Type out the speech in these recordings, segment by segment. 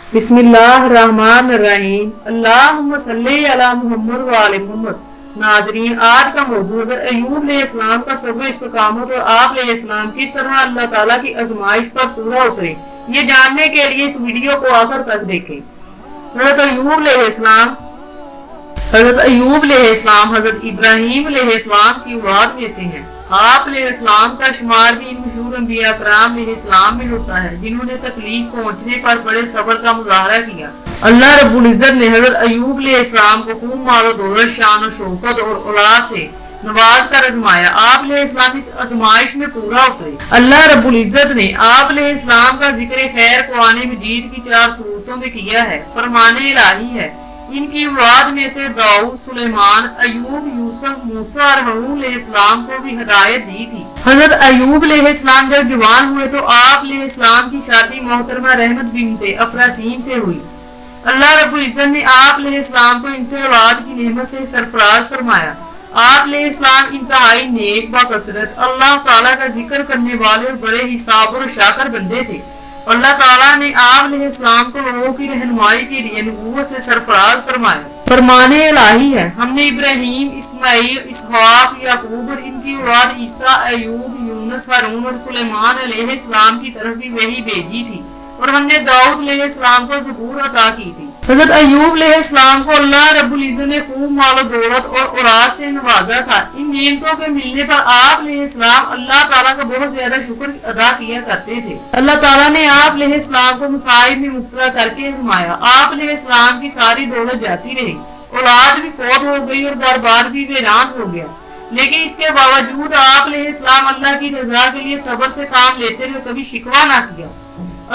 बिस्मिल्लाहिर्रहमानिर्रहीम। अल्लाहुम्मा सल्ली अला मुहम्मद व आले मुहम्मद। नाजरीन, आज का मौजूद है अय्यूब अलैहिस्सलाम का सब्र इस्तिकामत और आप अलैहिस्सलाम किस तरह अल्लाह ताला की आजमाइश पर पूरा उतरे। ये जानने के लिए इस वीडियो को आखिर तक देखें। हजरत अय्यूब अलैहिस्सलाम हजरत इब्राहीम अलैहिस्सलाम की औलाद में से हैं। आप अलैहिस्सलाम का शुमार भी इन मशहूर अंबिया कराम अलैहिस्सलाम में होता है जिन्होंने तकलीफ पहुंचने पर बड़े सब्र का मुजाहरा किया। अल्लाह रब्बुल इज्जत ने हजरत अय्यूब अलैहिस्सलाम को खूब मालो दौलत, शान और शौकत और औलाद से नवाज कर आजमाया। आप अलैहिस्सलाम इस आजमाइश में पूरा उतरे। अल्लाह रब्बुल इज्जत ने आप अलैहिस्सलाम का जिक्र खैर कुरान मजीद की 4 सूरतों में किया है। फरमाने इलाही है, इनकी औलाद में से दाऊद, सुलेमान, अयूब, यूसुफ, मूसा और हारून अलैहिस्सलाम को भी हिदायत दी थी। हजरत अयूब अलैहिस्सलाम जब जवान हुए तो आप अलैहिस्सलाम की शादी मोहतरमा रहमत बिन्ते अफरासीम से हुई। अल्लाह रब्बुल इज्जत ने आप अलैहिस्सलाम को इनसे औलाद की नेमत से सरफराज फरमाया। आप अलैहिस्सलाम इंतहाई नेक, बाकसरत, अल्लाह ताला का जिक्र करने वाले और बड़े हिसाब और शाकर बंदे थे। अल्लाह ताला ने आप अलैहिस्सलाम को लोगों की रहनुमाई के लिए नबूवत से सरफराज फरमाया। फरमाने इलाही है, हमने इब्राहीम, इस्माइल, इसहाक, याकूब और इनकी औलाद ईसा, अयूब, यूनुस, हारून और सुलेमान अलैहिस्सलाम की तरफ भी वही भेजी थी और हमने दाऊद अलैहिस्सलाम को ज़बूर अता की थी। हजरत अय्यूब अलैहिस्सलाम को अल्लाह रब्बुल इज्जत ने खूब मालो दौलत और औलाद से नवाजा था। इन नेमतों के मिलने पर आप अलैहिस्सलाम अल्लाह ताला का बहुत ज्यादा शुक्र अदा किया करते थे। अल्लाह ताला ने आप अलैहिस्सलाम को मुसाइब में मुब्तला करके आजमाया। आप अलैहिस्सलाम की सारी दौलत जाती रही, औलाद भी फौत हो गई और दरबार भी वीरान हो गया, लेकिन इसके बावजूद आप अलैहिस्सलाम अल्लाह की रजा के लिए सब्र से काम लेते हुए कभी शिकवा ना किया।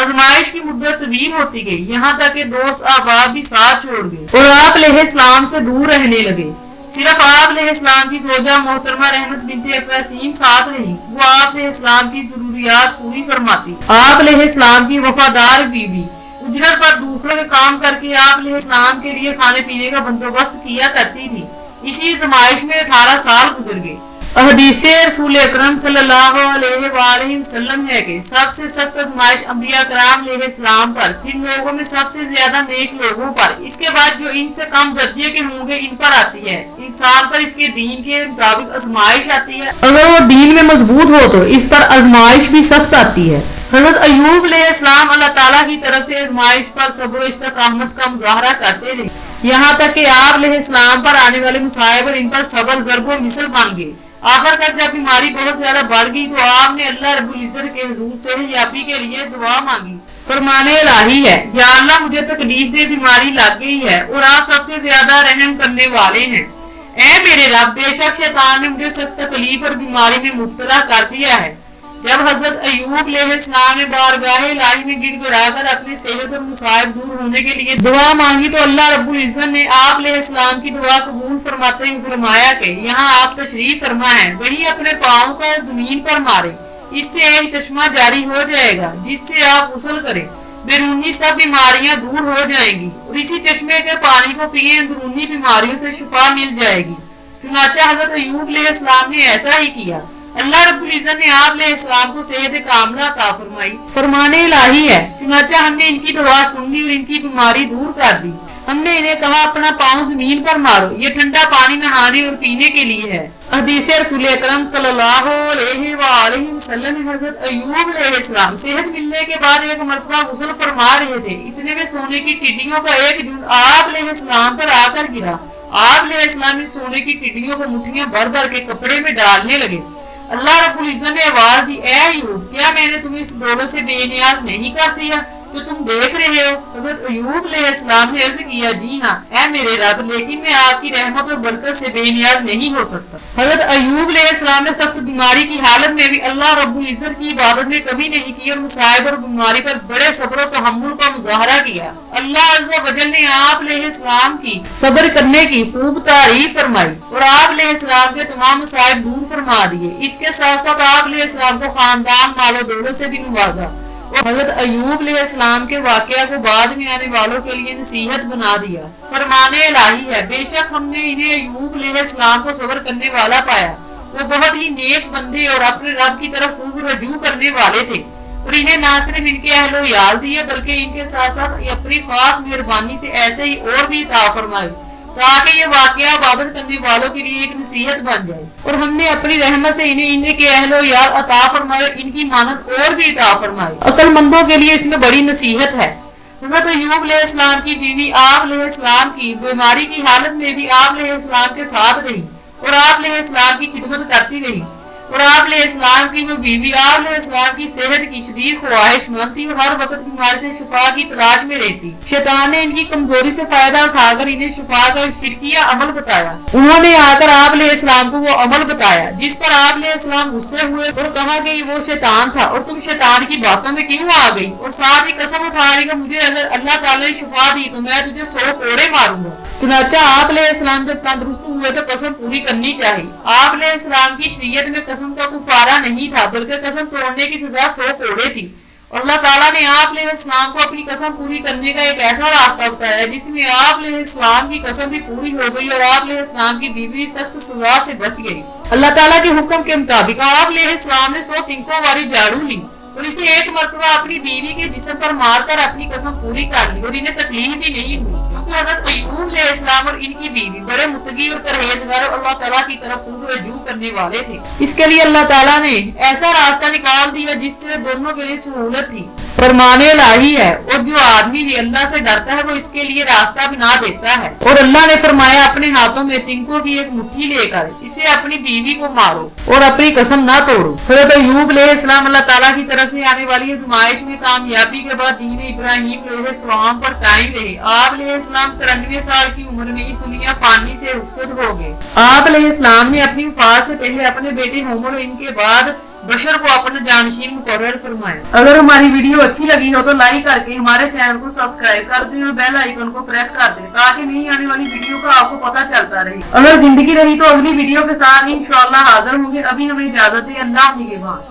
आजमाइश की मुद्दत तवील होती गई, यहाँ तक कि दोस्त अहबाब भी साथ छोड़ गए और आप अलैहिस्सलाम से दूर रहने लगे। सिर्फ आप अलैहिस्सलाम की जोजा मोहतरमा रहमत बिन्ते अफरासीम साथ रही। वो आप अलैहिस्सलाम की जरूरियात पूरी फरमाती। आप अलैहिस्सलाम की वफादार बीवी उजरत पर दूसरों के काम करके आप अलैहिस्सलाम के लिए खाने पीने का बंदोबस्त किया करती थी। इसी आजमाइश में 18 साल गुजर गए। हदीसे रसूल अकरम सल्लल्लाहु अलैहि वसल्लम है कि सबसे सख्त आजमाइश अंबिया कराम अलैहिस्सलाम पर, फिर लोगों में सबसे ज्यादा नेक लोगों पर, इसके बाद जो इनसे कम दर्जे के होंगे इन पर आती है। इंसान पर इसके दीन के मुताबिक आजमाइश आती है। अगर वो दीन में मजबूत हो तो इस पर आजमाइश भी सख्त आती है। हजरत अय्यूब अलैहिस्सलाम अल्लाह ताला की तरफ से आजमाइश पर सब्र और इस्तिकामत का मुजाहरा करते रहे, यहाँ तक कि आप अलैहिस्सलाम पर आने वाले मुसाइब और इन पर सब्र ज़र्ब व मिसल बन गए। आखिरकार जब बीमारी बहुत ज्यादा बढ़ गई तो आपने अल्लाह रब्बुल इज्जत के हुजूर से याबी के लिए दुआ मांगी। फरमाने इलाही है, या अल्लाह मुझे तकलीफ दे बीमारी लग गई है और आप सबसे ज्यादा रहम करने वाले हैं। ऐ मेरे रब, बेशक शैतान ने मुझे सख्त तकलीफ और बीमारी में मुब्तला कर दिया है। जब हजरत अय्यूब अलैहिस्सलाम ने बारगाह इलाही में गिड़गिड़ाकर अपने सेहत और मुसाइब दूर होने के लिए दुआ मांगी तो अल्लाह रब्बुल इज्जत ने आप अलैहिस्सलाम की दुआ कबूल फरमाते हुए फरमाया कि यहाँ आप तशरीफ फरमा है, वही अपने पाँव का जमीन पर मारे, इससे एक चश्मा जारी हो जाएगा जिससे आप गुस्ल करें, बैरूनी सब बीमारियां दूर हो जाएंगी और इसी चश्मे के पानी को पिए, अंदरूनी बीमारियों से शिफा मिल जाएगी। चुनाचा हजरत अय्यूब अलैहिस्सलाम ने ऐसा ही किया। अल्लाह रब्बुल इज्जत ने आप अलैहिस्सलाम को सेहत कामला अता फरमाई। फरमाने इलाही है, चुनाचा हमने इनकी दुआ सुन ली और इनकी बीमारी दूर कर दी। हमने इन्हें कहा अपना पाँव जमीन पर मारो, ये ठंडा पानी नहाने और पीने के लिए है। हदीसे रसूल अकरम सल्लल्लाहु अलैहि वसल्लम हजरत अय्यूब अलैहिस्सलाम सेहत मिलने के बाद एक मरतबा गुस्ल फरमा रहे थे, इतने में सोने की टिड्डियों का एक झुंड आप अलैहिस्सलाम पर आकर गिरा। आप अलैहिस्सलाम ने सोने की टिड्डियों को मुट्ठियां भर भर के कपड़े में डालने लगे। अल्लाह रब्बुल इज्जत ने आवाज दी, ऐ अय्यूब, क्या मैंने तुम्हें इस दौलत से बेनियाज नहीं कर दिया जो तुम देख रहे हो? हजरत अय्यूब अलैहिस्सलाम ने अर्ज किया, जी हाँ ऐ मेरे रब, लेकिन मैं आपकी रहमत और बरकत से बेनियाज नहीं हो सकता। हजरत अय्यूब अलैहिस्सलाम ने सख्त बीमारी की हालत में भी अल्लाह रब्बुल इज्जत की इबादत में कमी नहीं की और मुसाइब और बीमारी पर बड़े सब्र और तहम्मुल का मुजाहरा किया। अल्लाह अज़्ज़ा वजल ने आप अलैहिस्सलाम की सब्र करने की खूब तारीफ फरमाई और आप अलैहिस्सलाम के तमाम मुसाइब दूर फरमा दिए। इसके साथ साथ आप अलैहिस्सलाम को खानदान, मालो दौलत से भी नवाजा और हजरत अय्यूब अलैहिस्सलाम के वाकया को बाद में आने वालों के लिए नसीहत बना दिया। फरमाने इलाही है, बेशक हमने इन्हें अय्यूब अलैहिस्सलाम को सब्र करने वाला पाया। वो बहुत ही नेक बंदे और अपने रब की तरफ खूब रजू करने वाले थे। और इन्हें ना सिर्फ इनके अहलो याल दिए बल्कि इनके साथ साथ अपनी खास मेहरबानी से ऐसे ही और भी अता फरमाई ताकि ये वाकया इबादत करने वालों के लिए एक नसीहत बन जाए। और हमने अपनी रहमत से इन्हें इनके अहलो याल अता फरमाए, इनकी मानत और भी अता फरमाई। अक्लमंदों के लिए इसमें बड़ी नसीहत है। हज़रत अय्यूब अलैहिस्सलाम की बीवी आप अलैहिस्सलाम की बीमारी की हालत में भी आप अलैहिस्सलाम के साथ रही और आप अलैहिस्सलाम की खिदमत करती रही। और आप अलैहिस्सलाम की वो बीवी आप अलैहिस्सलाम की सेहत की शदीद ख्वाहिशमंद थी और हर वक्त बीमारी से शिफा की तलाश में रहती। शैतान ने इनकी कमजोरी से फायदा उठाकर इन्हें शिफा का शिरकिया अमल बताया। उन्होंने आकर आप अलैहिस्सलाम को वो अमल बताया जिस पर आप अलैहिस्सलाम गुस्से हुए और कहा कि वो शैतान था और तुम शैतान की बातों में क्यों आ गई, और साथ ही कसम उठा रही कि मुझे अगर अल्लाह ताला ने शिफा दी तो मैं तुझे 100 कोड़े मारूंगा। चुनाचा आप अलैहिस्सलाम जब तंदुरुस्त हुए तो कसम पूरी करनी चाहिए। आप अलैहिस्सलाम की शरीयत में कसम का कुफारा नहीं था बल्कि कसम तोड़ने की सजा 100 कोड़े थी। और अल्लाह ताला ने आप अलैहिस्सलाम को अपनी कसम पूरी करने का एक ऐसा रास्ता बताया जिसमें आप अलैहिस्सलाम की कसम भी पूरी हो गई और आप अलैहिस्सलाम की बीवी सख्त सजा से बच गई। अल्लाह ताला के हुक्म के मुताबिक आप अलैहिस्सलाम ने 100 तिनकों वाली झाड़ू ली और इसे एक मरतबा अपनी बीवी के जिस्म पर मारकर अपनी कसम पूरी कर ली और इन्हें तकलीफ भी नहीं हुई, क्योंकि हज़रत अय्यूब अलैहिस्सलाम और इनकी बीवी बड़े मुत्तकी और परहेजगार और अल्लाह ताला की तरफ रुजू करने वाले थे। इसके लिए अल्लाह ताला ने ऐसा रास्ता निकाल दिया जिससे दोनों के लिए सहूलत थी। फरमाने इलाही है और जो आदमी भी अल्लाह से डरता है वो इसके लिए रास्ता बना देता है। और अल्लाह ने फरमाया अपने हाथों में तिनकों की एक मुट्ठी लेकर इसे अपनी बीवी को मारो और अपनी कसम ना तोड़ो। हज़रत अय्यूब अलैहिस्सलाम अल्लाह ताला की तरफ से आने वाली आज़माइश में कामयाबी के बाद दीन इब्राहीम अलैहिस्सलाम पर कायम रहे। आप अलैहिस्सलाम 93 साल की उम्र में इस दुनिया फानी से रुखसत हो गए। आप अलैहिस्सलाम ने अपनी वफात से पहले अपने बेटे हमर और इनके बाद बशर को अपना जानशीन मुकर्रर फरमाया। अगर हमारी वीडियो अच्छी लगी हो तो लाइक करके हमारे चैनल को सब्सक्राइब कर दें और बेल आइकन को प्रेस कर दें ताकि नई आने वाली वीडियो का आपको पता चलता रहे। अगर जिंदगी रही तो अगली वीडियो के साथ इंशाअल्लाह हाजिर होंगे। अभी हमें इजाजत दें। अल्लाह निगहबान।